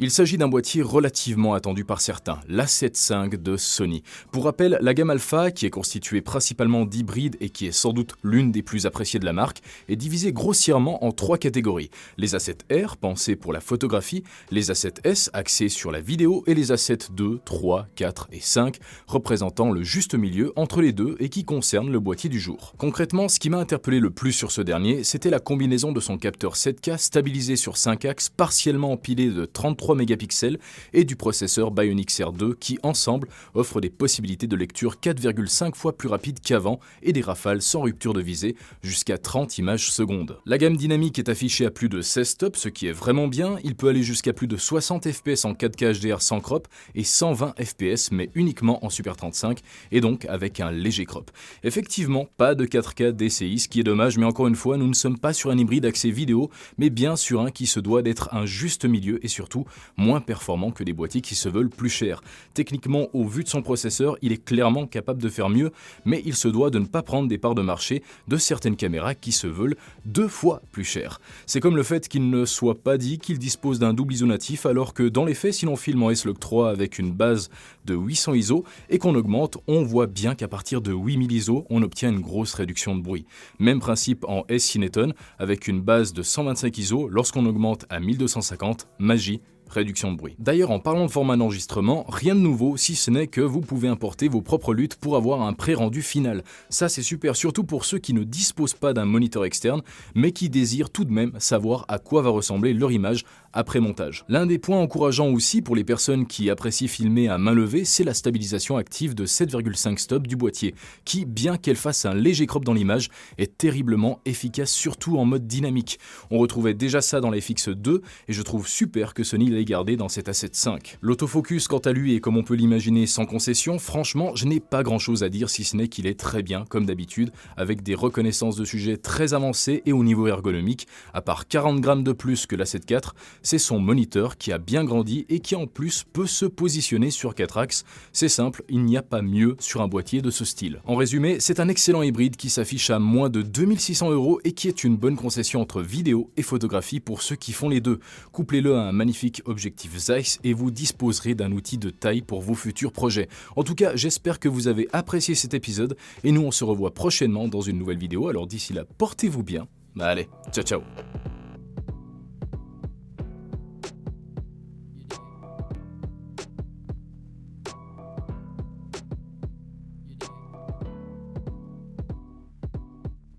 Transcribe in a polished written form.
Il s'agit d'un boîtier relativement attendu par certains, l'A7 V de Sony. Pour rappel, la gamme Alpha, qui est constituée principalement d'hybrides et qui est sans doute l'une des plus appréciées de la marque, est divisée grossièrement en 3 catégories. Les A7R, pensés pour la photographie, les A7S, axés sur la vidéo, et les A7 II, 3, 4 et 5, représentant le juste milieu entre les deux et qui concernent le boîtier du jour. Concrètement, ce qui m'a interpellé le plus sur ce dernier, c'était la combinaison de son capteur 7K stabilisé sur 5 axes, partiellement empilé de 33 mégapixels et du processeur Bionic R2 qui, ensemble, offre des possibilités de lecture 4,5 fois plus rapides qu'avant et des rafales sans rupture de visée jusqu'à 30 images secondes. La gamme dynamique est affichée à plus de 16 stops, ce qui est vraiment bien. Il peut aller jusqu'à plus de 60 fps en 4K HDR sans crop et 120 fps mais uniquement en Super 35 et donc avec un léger crop. Effectivement, pas de 4K DCI, ce qui est dommage, mais encore une fois, nous ne sommes pas sur un hybride axé vidéo, mais bien sur un qui se doit d'être un juste milieu et surtout moins performant que des boîtiers qui se veulent plus chers. Techniquement, au vu de son processeur, il est clairement capable de faire mieux, mais il se doit de ne pas prendre des parts de marché de certaines caméras qui se veulent 2 fois plus chères. C'est comme le fait qu'il ne soit pas dit qu'il dispose d'un double ISO natif, alors que dans les faits, si l'on filme en S-Log 3 avec une base de 800 ISO et qu'on augmente, on voit bien qu'à partir de 8000 ISO, on obtient une grosse réduction de bruit. Même principe en S-Cineton, avec une base de 125 ISO, lorsqu'on augmente à 1250, magie, réduction de bruit. D'ailleurs, en parlant de format d'enregistrement, rien de nouveau si ce n'est que vous pouvez importer vos propres luttes pour avoir un pré-rendu final. Ça c'est super, surtout pour ceux qui ne disposent pas d'un moniteur externe, mais qui désirent tout de même savoir à quoi va ressembler leur image après montage. L'un des points encourageants aussi pour les personnes qui apprécient filmer à main levée, c'est la stabilisation active de 7,5 stops du boîtier, qui, bien qu'elle fasse un léger crop dans l'image, est terriblement efficace, surtout en mode dynamique. On retrouvait déjà ça dans la FX2, et je trouve super que Sony l'ait gardé dans cet A7 V. L'autofocus, quant à lui, est comme on peut l'imaginer sans concession. Franchement, je n'ai pas grand chose à dire si ce n'est qu'il est très bien, comme d'habitude, avec des reconnaissances de sujet très avancées et au niveau ergonomique. À part 40 grammes de plus que l'A7 IV, c'est son moniteur qui a bien grandi et qui en plus peut se positionner sur 4 axes. C'est simple, il n'y a pas mieux sur un boîtier de ce style. En résumé, c'est un excellent hybride qui s'affiche à moins de 2600 € et qui est une bonne concession entre vidéo et photographie pour ceux qui font les deux. Couplez-le à un magnifique objectif Zeiss et vous disposerez d'un outil de taille pour vos futurs projets. En tout cas, j'espère que vous avez apprécié cet épisode et nous on se revoit prochainement dans une nouvelle vidéo. Alors d'ici là, portez-vous bien. Allez, ciao ciao.